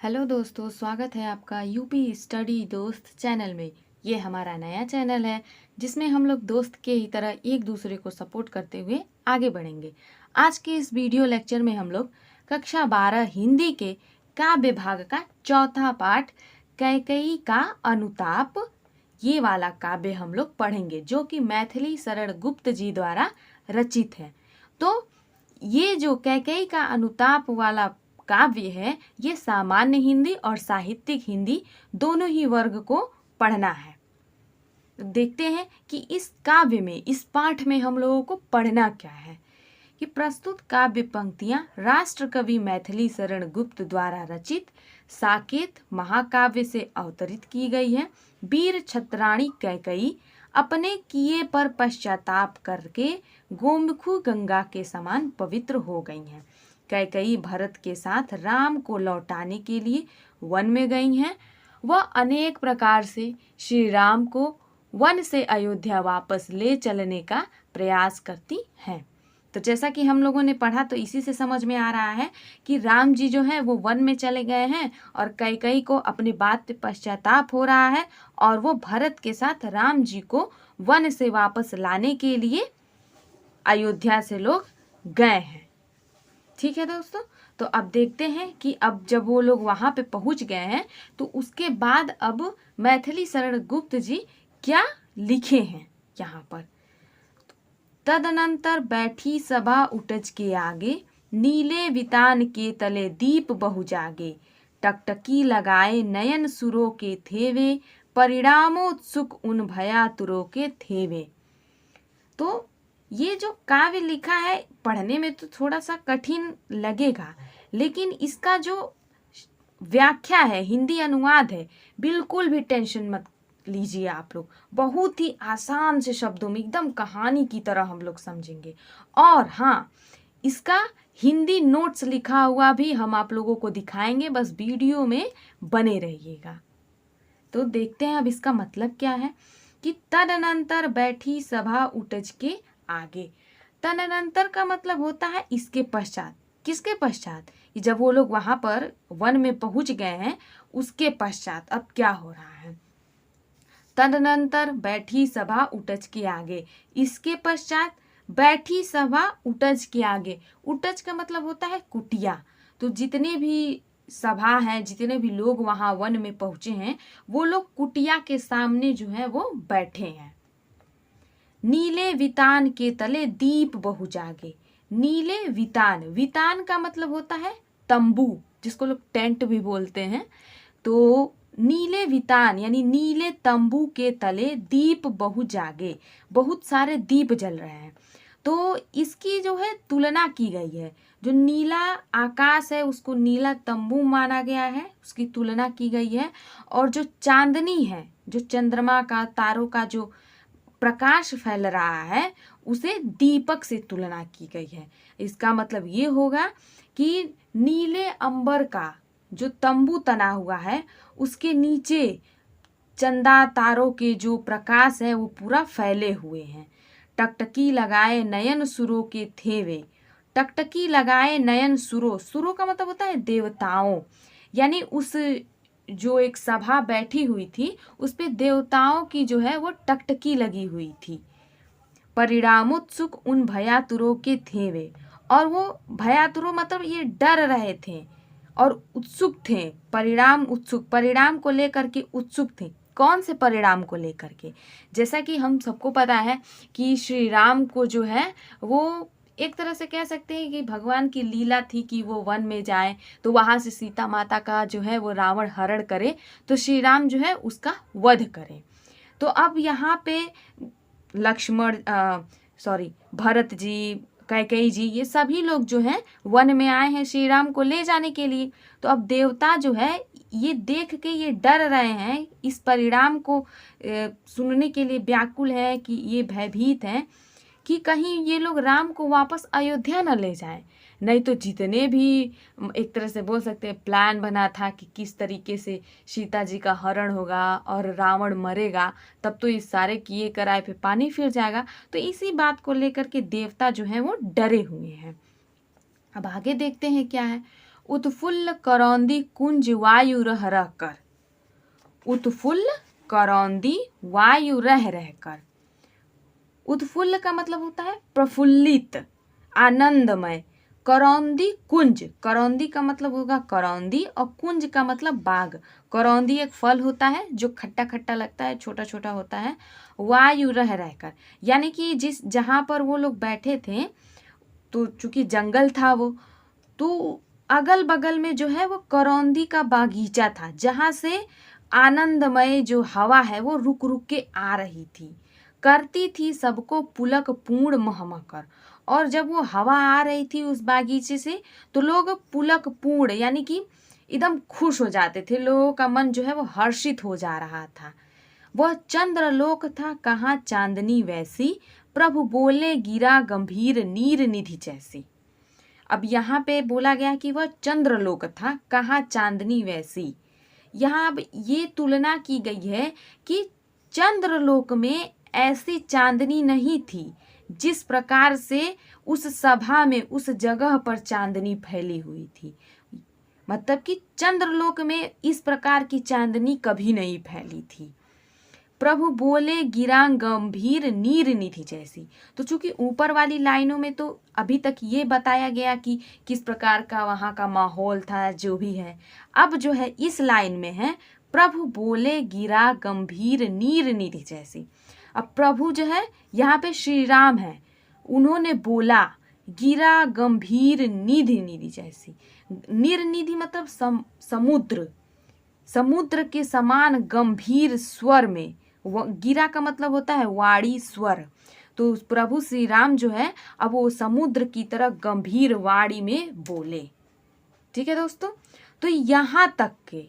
Hello दोस्तों, स्वागत है आपका यूपी स्टडी दोस्त चैनल में। ये हमारा नया चैनल है जिसमें हम लोग दोस्त के ही तरह एक दूसरे को सपोर्ट करते हुए आगे बढ़ेंगे। आज के इस वीडियो लेक्चर में हम लोग कक्षा 12 हिंदी के काव्य भाग का चौथा पाठ कैकेयी का अनुताप, ये वाला काव्य हम लोग पढ़ेंगे जो कि मैथिली शरण गुप्त जी द्वारा रचित है। तो ये जो कैकेयी का अनुताप वाला काव्य है, ये सामान्य हिंदी और साहित्यिक हिंदी दोनों ही वर्ग को पढ़ना है। देखते हैं कि इस काव्य में, इस पाठ में हम लोगों को पढ़ना क्या है। कि प्रस्तुत काव्य पंक्तियां राष्ट्र कवि मैथिली शरण गुप्त द्वारा रचित साकेत महाकाव्य से अवतरित की गई है। वीर छत्राणी कैकेयी अपने किए पर पश्चाताप करके गोमुखु गंगा के समान पवित्र हो गई हैं। कैकेयी भरत के साथ राम को लौटाने के लिए वन में गई हैं। वह अनेक प्रकार से श्री राम को वन से अयोध्या वापस ले चलने का प्रयास करती हैं। तो जैसा कि हम लोगों ने पढ़ा, तो इसी से समझ में आ रहा है कि राम जी जो है वो वन में चले गए हैं और कैकेयी को अपनी बात पे पश्चाताप हो रहा है और वो भरत के साथ राम जी को वन से वापस लाने के लिए अयोध्या से लोग गए हैं। ठीक है दोस्तों, तो अब देखते हैं कि अब जब वो लोग वहां पे पहुंच गए हैं तो उसके बाद अब मैथिली शरण गुप्त जी क्या लिखे हैं यहाँ पर। तदनंतर बैठी सभा उटज के आगे, नीले वितान के तले दीप बहु जागे, टकटकी लगाए नयन सुरों के थेवे, परिणामोत्सुक उन भयातुरों के थेवे। तो ये जो काव्य लिखा है, पढ़ने में तो थोड़ा सा कठिन लगेगा, लेकिन इसका जो व्याख्या है, हिंदी अनुवाद है, बिल्कुल भी टेंशन मत लीजिए आप लोग। बहुत ही आसान से शब्दों में एकदम कहानी की तरह हम लोग समझेंगे। और हाँ, इसका हिंदी नोट्स लिखा हुआ भी हम आप लोगों को दिखाएंगे, बस वीडियो में बने रहिएगा। तो देखते हैं अब इसका मतलब क्या है कि तदनंतर बैठी सभा उटज के आगे। तदनंतर का मतलब होता है इसके पश्चात। किसके पश्चात? जब वो लोग वहां पर वन में पहुंच गए हैं, उसके पश्चात अब क्या हो रहा है। तदनंतर बैठी सभा उटज के आगे, इसके पश्चात बैठी सभा उटज के आगे। उटज का मतलब होता है कुटिया। तो जितने भी सभा है, जितने भी लोग वहां वन में पहुंचे हैं, वो लोग कुटिया के सामने जो है वो बैठे हैं। नीले वितान के तले दीप बहु जागे। नीले वितान, वितान का मतलब होता है तंबू, जिसको लोग टेंट भी बोलते हैं। तो नीले वितान यानी नीले तंबू के तले दीप बहु जागे, बहुत सारे दीप जल रहे हैं। तो इसकी जो है तुलना की गई है। जो नीला आकाश है उसको नीला तंबू माना गया है, उसकी तुलना की गई है। और जो चांदनी है, जो चंद्रमा का, तारों का जो प्रकाश फैल रहा है, उसे दीपक से तुलना की गई है। इसका मतलब ये होगा कि नीले अंबर का जो तंबू तना हुआ है, उसके नीचे चंदा तारों के जो प्रकाश है वो पूरा फैले हुए हैं। टकटकी लगाए नयन सुरों के थेवे। टकटकी लगाए नयन सुरों, सुरों का मतलब होता है देवताओं। यानी उस जो एक सभा बैठी हुई थी, उस पे देवताओं की जो है वो टकटकी लगी हुई थी। परिणामोत्सुक उन भयातुरों के थेवे, और वो भयातुरों मतलब ये डर रहे थे और उत्सुक थे। परिणाम उत्सुक, परिणाम को लेकर के उत्सुक थे। कौन से परिणाम को लेकर के? जैसा कि हम सबको पता है कि श्री राम को जो है वो एक तरह से कह सकते हैं कि भगवान की लीला थी कि वो वन में जाए, तो वहां से सीता माता का जो है वो रावण हरण करे, तो श्री राम जो है उसका वध करे। तो अब यहाँ पे लक्ष्मण भरत जी, कैकेयी जी, ये सभी लोग जो हैं वन में आए हैं श्री राम को ले जाने के लिए। तो अब देवता जो है ये देख के ये डर रहे हैं, इस परिणाम को सुनने के लिए व्याकुल है, कि ये भयभीत हैं कि कहीं ये लोग राम को वापस अयोध्या न ले जाएं। नहीं तो जितने भी एक तरह से बोल सकते हैं प्लान बना था कि किस तरीके से सीता जी का हरण होगा और रावण मरेगा, तब तो इस सारे किए कराए पे पानी फिर जाएगा। तो इसी बात को लेकर के देवता जो है वो डरे हुए हैं। अब आगे देखते हैं क्या है। उत्फुल्ल करौंदी कुंज वायु रह रह कर। उत्फुल्ल करौंदी वायु रह रह कर। उत्फुल्ल का मतलब होता है प्रफुल्लित, आनंदमय। करौंदी कुंज, करौंदी का मतलब होगा करौंदी, और कुंज का मतलब बाग। करौंदी एक फल होता है जो खट्टा खट्टा लगता है, छोटा छोटा होता है। वायु रह रहकर, यानी कि जहाँ पर वो लोग बैठे थे, तो चूंकि जंगल था वो, तो अगल बगल में जो है वो करौंदी का बागीचा था, जहाँ से आनंदमय जो हवा है वो रुक रुक के आ रही थी, करती थी सबको पुलक पूर्ण महमकर। और जब वो हवा आ रही थी उस बागीचे से, तो लोग पुलक पूर्ण यानी कि एकदम खुश हो जाते थे, लोगों का मन जो है वो हर्षित हो जा रहा था। वह चंद्रलोक था कहाँ चांदनी वैसी, प्रभु बोले गिरा गंभीर नीर निधि जैसी। अब यहाँ पे बोला गया कि वह चंद्रलोक था कहाँ चांदनी वैसी। यहाँ अब ये तुलना की गई है कि चंद्रलोक में ऐसी चांदनी नहीं थी जिस प्रकार से उस सभा में, उस जगह पर चांदनी फैली हुई थी। मतलब कि चंद्रलोक में इस प्रकार की चांदनी कभी नहीं फैली थी। प्रभु बोले गिरा गंभीर नीर निधि जैसी। तो चूंकि ऊपर वाली लाइनों में तो अभी तक ये बताया गया कि किस प्रकार का वहाँ का माहौल था, जो भी है। अब जो है इस लाइन में है प्रभु बोले गिरा गंभीर नीर निधि जैसी। अब प्रभु जो है यहाँ पे श्री राम है, उन्होंने बोला गिरा गंभीर निधि निधि जैसी। निर निधि मतलब समुद्र, समुद्र के समान गंभीर स्वर में। गिरा का मतलब होता है वाणी स्वर। तो प्रभु श्री राम जो है अब वो समुद्र की तरह गंभीर वाणी में बोले। ठीक है दोस्तों, तो यहाँ तक के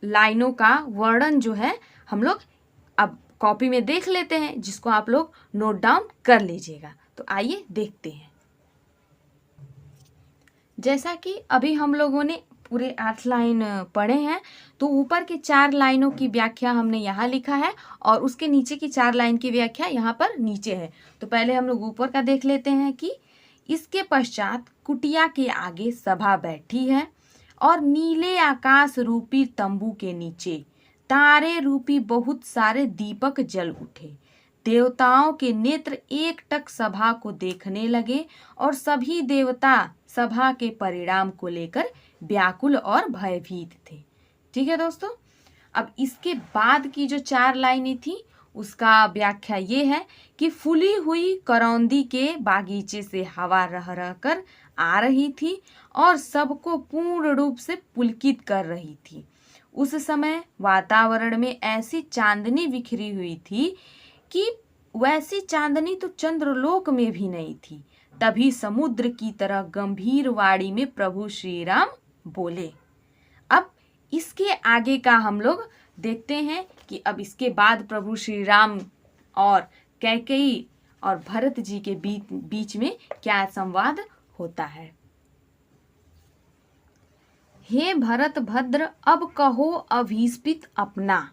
लाइनों का वर्णन जो है हम लोग अब कॉपी में देख लेते हैं, जिसको आप लोग नोट डाउन कर लीजिएगा। तो आइए देखते हैं। जैसा कि अभी हम लोगों ने पूरे 8 लाइन पढ़े हैं, तो ऊपर के 4 लाइनों की व्याख्या हमने यहाँ लिखा है और उसके नीचे की 4 लाइन की व्याख्या यहाँ पर नीचे है। तो पहले हम लोग ऊपर का देख लेते हैं कि इसके पश्चात कुटिया के आगे सभा बैठी है और नीले आकाश रूपी तंबू के नीचे तारे रूपी बहुत सारे दीपक जल उठे। देवताओं के नेत्र एकटक सभा को देखने लगे और सभी देवता सभा के परिणाम को लेकर व्याकुल और भयभीत थे। ठीक है दोस्तों, अब इसके बाद की जो 4 लाइनें थी उसका व्याख्या ये है कि फूली हुई करौंदी के बागीचे से हवा रह रह कर आ रही थी और सबको पूर्ण रूप से पुलकित कर रही थी। उस समय वातावरण में ऐसी चांदनी बिखरी हुई थी कि वैसी चांदनी तो चंद्रलोक में भी नहीं थी। तभी समुद्र की तरह गंभीर वाणी में प्रभु श्री राम बोले। अब इसके आगे का हम लोग देखते हैं कि अब इसके बाद प्रभु श्री राम और कैकेयी और भरत जी के बीच में क्या संवाद होता है। हे भरत भद्र अब कहो अभिष्पित अपना,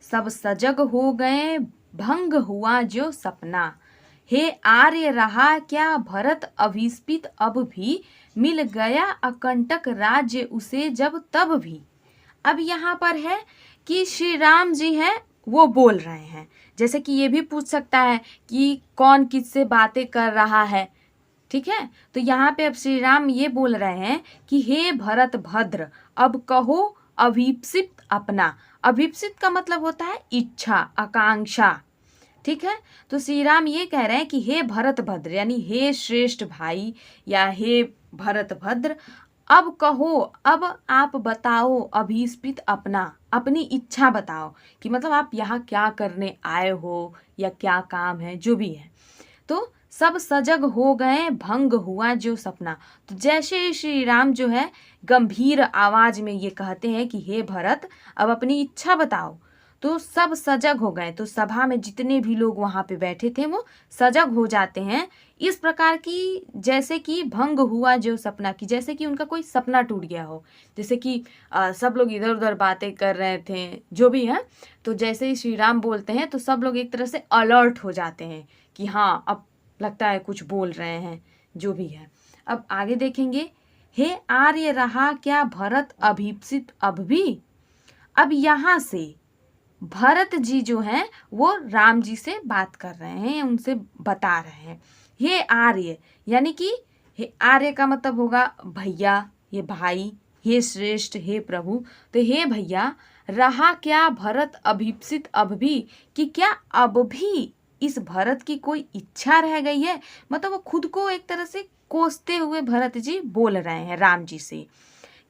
सब सजग हो गए भंग हुआ जो सपना। हे आर्य रहा क्या भरत अभिष्पित अब भी, मिल गया अकंटक राज्य उसे जब तब भी। अब यहाँ पर है कि श्री राम जी हैं वो बोल रहे हैं। जैसे कि ये भी पूछ सकता है कि कौन किससे बातें कर रहा है। ठीक है, तो यहाँ पे अब श्री राम ये बोल रहे हैं कि हे भरत भद्र अब कहो अभीप्सित अपना। अभीप्सित का मतलब होता है इच्छा, आकांक्षा। ठीक है, तो श्री राम ये कह रहे हैं कि हे भरत भद्र यानी हे श्रेष्ठ भाई या हे भरत भद्र, अब कहो, अब आप बताओ अभीष्पित अपना, अपनी इच्छा बताओ कि मतलब आप यहाँ क्या करने आए हो या क्या काम है, जो भी है। तो सब सजग हो गए भंग हुआ जो सपना। तो जैसे ही श्री राम जो है गंभीर आवाज में ये कहते हैं कि हे भरत अब अपनी इच्छा बताओ, तो सब सजग हो गए। तो सभा में जितने भी लोग वहां पे बैठे थे वो सजग हो जाते हैं इस प्रकार की, जैसे कि भंग हुआ जो सपना, की जैसे कि उनका कोई सपना टूट गया हो। जैसे कि सब लोग इधर उधर बातें कर रहे थे, जो भी है, तो जैसे ही श्री राम बोलते हैं तो सब लोग एक तरह से अलर्ट हो जाते हैं कि हाँ अब लगता है कुछ बोल रहे हैं, जो भी है। अब आगे देखेंगे, हे आर्य रहा क्या भरत अभीप्सित अब भी। अब यहाँ से भरत जी जो हैं वो राम जी से बात कर रहे हैं, उनसे बता रहे हैं हे आर्य, यानी कि हे आर्य का मतलब होगा भैया, ये भाई, हे श्रेष्ठ, हे प्रभु। तो हे भैया, रहा क्या भरत अभीप्सित अब भी, कि क्या अब भी इस भरत की कोई इच्छा रह गई है। मतलब वो खुद को एक तरह से कोसते हुए भरत जी बोल रहे हैं राम जी से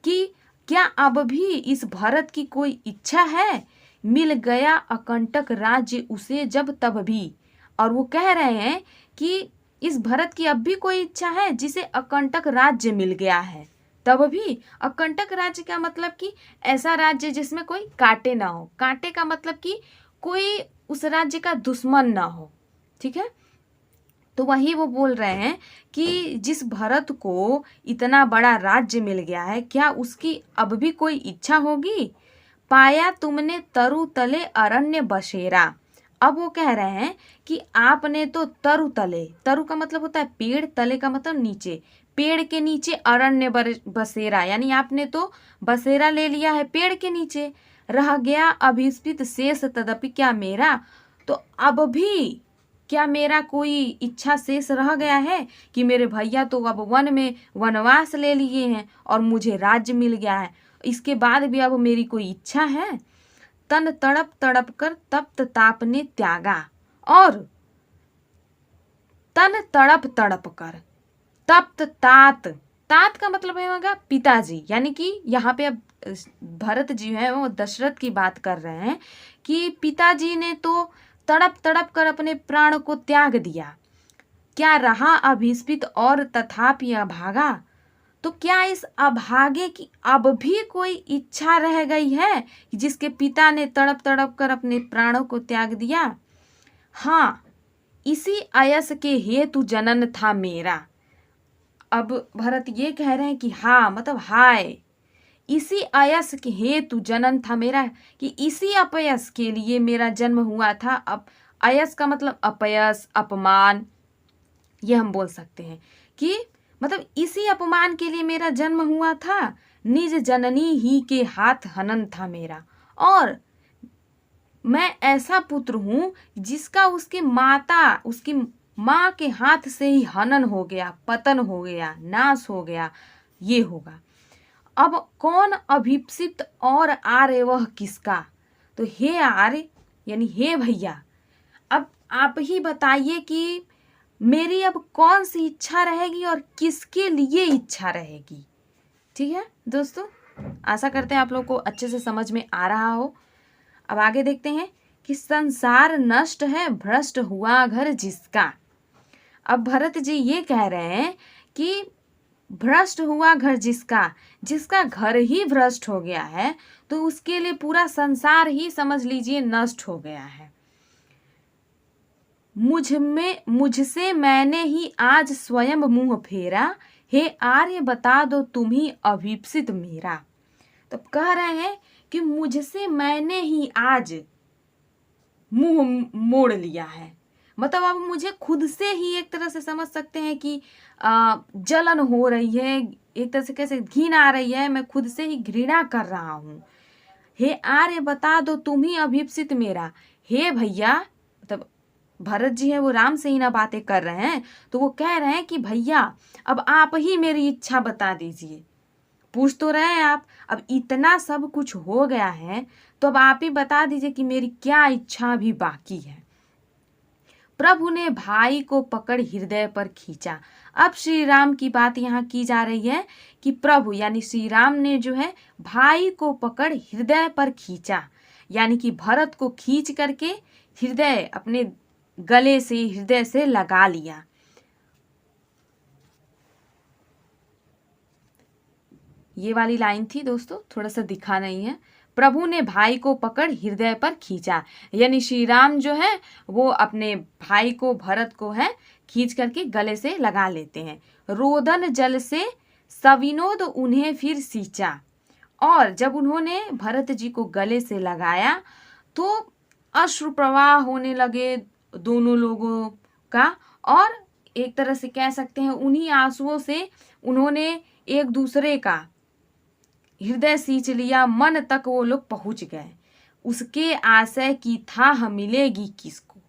कि क्या अब भी इस भरत की कोई इच्छा है। मिल गया अकंटक राज्य उसे जब तब भी। और वो कह रहे हैं कि इस भरत की अब भी कोई इच्छा है जिसे अकंटक राज्य मिल गया है तब भी। अकंटक राज्य का मतलब कि ऐसा राज्य जिसमें कोई कांटे ना हो। कांटे का मतलब कि कोई उस राज्य का दुश्मन ना हो। ठीक है, तो वही वो बोल रहे हैं कि जिस भरत को इतना बड़ा राज्य मिल गया है, क्या उसकी अब भी कोई इच्छा होगी। पाया तुमने तरु तले अरण्य बसेरा। अब वो कह रहे हैं कि आपने तो तरु तले, तरु का मतलब होता है पेड़, तले का मतलब नीचे, पेड़ के नीचे अरण्य बसेरा, यानी आपने तो बसेरा ले लिया है पेड़ के नीचे। रह गया अभिस्पित शेष तदपि क्या मेरा। तो अब भी क्या मेरा कोई इच्छा शेष रह गया है कि मेरे भैया तो अब वन में वनवास ले लिए हैं और मुझे राज्य मिल गया है, इसके बाद भी अब मेरी कोई इच्छा है। तन तड़प तड़प कर तप्त ताप ने त्यागा। और तन तड़प तड़प कर तप्त तात, तात का मतलब है होगा पिताजी, यानी कि यहाँ पे अब भरत जी हैं वो दशरथ की बात कर रहे हैं कि पिताजी ने तो तड़प तड़प कर अपने प्राण को त्याग दिया। क्या रहा अभिस्पित और तथापि अभागा। तो क्या इस अभागे की अब भी कोई इच्छा रह गई है जिसके पिता ने तड़प तड़प कर अपने प्राणों को त्याग दिया। हाँ, इसी आयस के हेतु जनन था मेरा। अब भरत ये कह रहे हैं कि हाँ मतलब हाय, इसी आयस के हेतु जनन था मेरा, कि इसी अपयस के लिए मेरा जन्म हुआ था। अब आयस का मतलब अपयस, अपमान, ये हम बोल सकते हैं कि मतलब इसी अपमान के लिए मेरा जन्म हुआ था। निज जननी ही के हाथ हनन था मेरा। और मैं ऐसा पुत्र हूँ जिसका उसकी माता, उसकी माँ के हाथ से ही हनन हो गया, पतन हो गया, नाश हो गया, ये होगा। अब कौन अभिप्सित और आर्य वह किसका। तो हे आर्य यानी हे भैया, अब आप ही बताइए कि मेरी अब कौन सी इच्छा रहेगी और किसके लिए इच्छा रहेगी। ठीक है दोस्तों, आशा करते हैं आप लोग को अच्छे से समझ में आ रहा हो। अब आगे देखते हैं कि संसार नष्ट है भ्रष्ट हुआ घर जिसका। अब भरत जी ये कह रहे हैं कि भ्रष्ट हुआ घर जिसका, जिसका घर ही भ्रष्ट हो गया है तो उसके लिए पूरा संसार ही समझ लीजिए नष्ट हो गया है। मुझसे मैंने ही आज स्वयं मुंह फेरा, हे आर्य बता दो तुम ही अभीप्सित मेरा। तो कह रहे हैं कि मुझसे मैंने ही आज मुंह मोड़ लिया है। मतलब अब मुझे खुद से ही एक तरह से समझ सकते हैं कि जलन हो रही है, एक तरह से कैसे घिन आ रही है, मैं खुद से ही घृणा कर रहा हूँ। हे आर्य बता दो तुम ही अभीप्सित मेरा। हे भैया, मतलब भरत जी है वो राम से ही ना बातें कर रहे हैं, तो वो कह रहे हैं कि भैया अब आप ही मेरी इच्छा बता दीजिए। पूछ तो रहे हैं आप, अब इतना सब कुछ हो गया है तो अब आप ही बता दीजिए कि मेरी क्या इच्छा भी बाकी है। प्रभु ने भाई को पकड़ हृदय पर खींचा। अब श्री राम की बात यहाँ की जा रही है कि प्रभु यानी श्री राम ने जो है भाई को पकड़ हृदय पर खींचा, यानी कि भरत को खींच करके हृदय अपने गले से, हृदय से लगा लिया। ये वाली लाइन थी दोस्तों, थोड़ा सा दिखा नहीं है। प्रभु ने भाई को पकड़ हृदय पर खींचा, यानी श्री राम जो है वो अपने भाई को, भरत को है खींच करके गले से लगा लेते हैं। रोदन जल से सविनोद उन्हें फिर सींचा। और जब उन्होंने भरत जी को गले से लगाया तो अश्रु प्रवाह होने लगे दोनों लोगों का, और एक तरह से कह सकते हैं उन्हीं आंसुओं से उन्होंने एक दूसरे का हृदय सींच लिया, मन तक वो लोग पहुंच गए। उसके आशय की थाह मिलेगी किसको।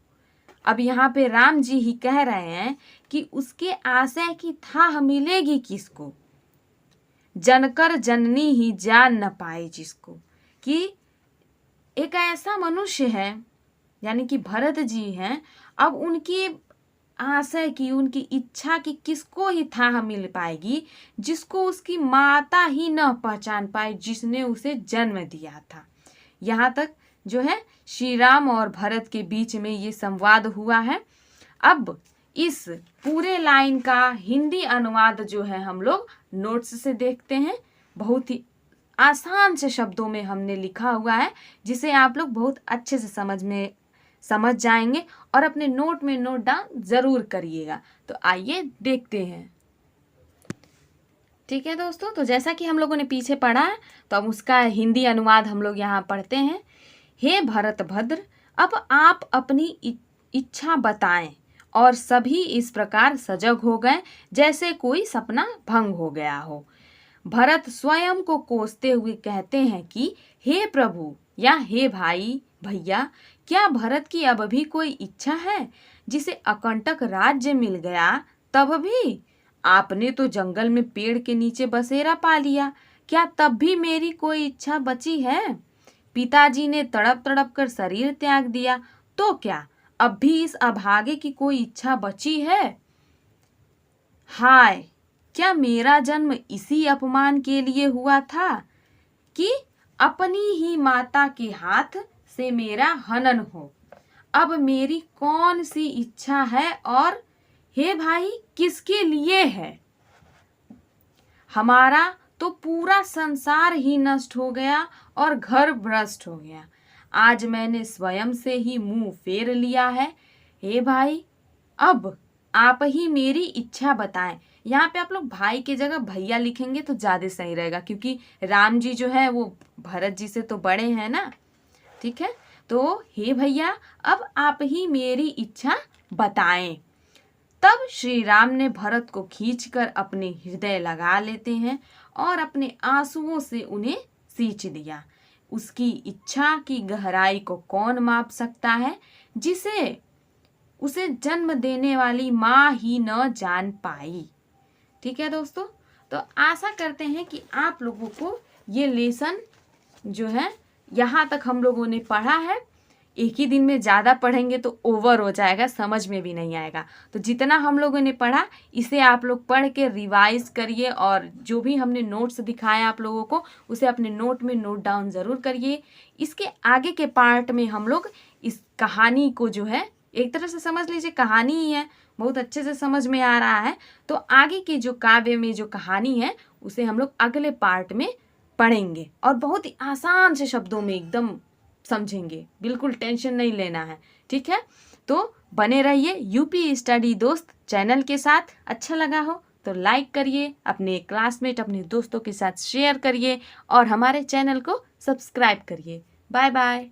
अब यहाँ पे राम जी ही कह रहे हैं कि उसके आशय की थाह मिलेगी किसको, जनकर जननी ही जान न पाए जिसको। कि एक ऐसा मनुष्य है, यानी कि भरत जी हैं, अब उनकी आशय की, उनकी इच्छा की किसको ही थाह मिल पाएगी, जिसको उसकी माता ही न पहचान पाए, जिसने उसे जन्म दिया था। यहाँ तक जो है श्री राम और भरत के बीच में ये संवाद हुआ है। अब इस पूरे लाइन का हिंदी अनुवाद जो है हम लोग नोट्स से देखते हैं। बहुत ही आसान से शब्दों में हमने लिखा हुआ है, जिसे आप लोग बहुत अच्छे से समझ जाएंगे और अपने नोट में नोट डाउन जरूर करिएगा। तो आइए देखते हैं। ठीक है दोस्तों, तो जैसा कि हम लोगों ने पीछे पढ़ा है, तो अब उसका हिंदी अनुवाद हम लोग यहाँ पढ़ते हैं। हे भरत भद्र, अब आप अपनी इच्छा बताएं। और सभी इस प्रकार सजग हो गए जैसे कोई सपना भंग हो गया हो। भरत स्वयं को कोसते हुए कहते हैं कि हे प्रभु या हे भाई भैया, क्या भरत की अब भी कोई इच्छा है? जिसे अकंटक राज्य मिल गया तब भी? आपने तो जंगल में पेड़ के नीचे बसेरा पा लिया, क्या तब भी मेरी कोई इच्छा बची है? पिताजी ने तड़प तड़प कर शरीर त्याग दिया, तो क्या अब भी इस अभागे की कोई इच्छा बची है? हाय, क्या मेरा जन्म इसी अपमान के लिए हुआ था कि अपनी ही माता के हाथ से मेरा हनन हो? अब मेरी कौन सी इच्छा है और हे भाई किसके लिए है? हमारा तो पूरा संसार ही नष्ट हो गया और घर भ्रष्ट हो गया। आज मैंने स्वयं से ही मुंह फेर लिया है। हे भाई, अब आप ही मेरी इच्छा बताएं। यहाँ पे आप लोग भाई की जगह भैया लिखेंगे तो ज्यादा सही रहेगा, क्योंकि राम जी जो है वो भरत जी से तो बड़े हैं ना। ठीक है, तो हे भैया, अब आप ही मेरी इच्छा बताएं। तब श्री राम ने भरत को खींचकर अपने हृदय लगा लेते हैं और अपने आंसुओं से उन्हें सींच दिया। उसकी इच्छा की गहराई को कौन माप सकता है, जिसे उसे जन्म देने वाली माँ ही न जान पाई। ठीक है दोस्तों, तो आशा करते हैं कि आप लोगों को ये लेसन जो है यहाँ तक हम लोगों ने पढ़ा है। एक ही दिन में ज़्यादा पढ़ेंगे तो ओवर हो जाएगा, समझ में भी नहीं आएगा। तो जितना हम लोगों ने पढ़ा इसे आप लोग पढ़ के रिवाइज करिए, और जो भी हमने नोट्स दिखाया आप लोगों को उसे अपने नोट में नोट डाउन ज़रूर करिए। इसके आगे के पार्ट में हम लोग इस कहानी को जो है, एक तरह से समझ लीजिए कहानी ही है, बहुत अच्छे से समझ में आ रहा है। तो आगे की जो काव्य में जो कहानी है उसे हम लोग अगले पार्ट में पढ़ेंगे और बहुत ही आसान से शब्दों में एकदम समझेंगे। बिल्कुल टेंशन नहीं लेना है। ठीक है, तो बने रहिए यूपी स्टडी दोस्त चैनल के साथ। अच्छा लगा हो तो लाइक करिए, अपने क्लासमेट अपने दोस्तों के साथ शेयर करिए और हमारे चैनल को सब्सक्राइब करिए। Bye bye.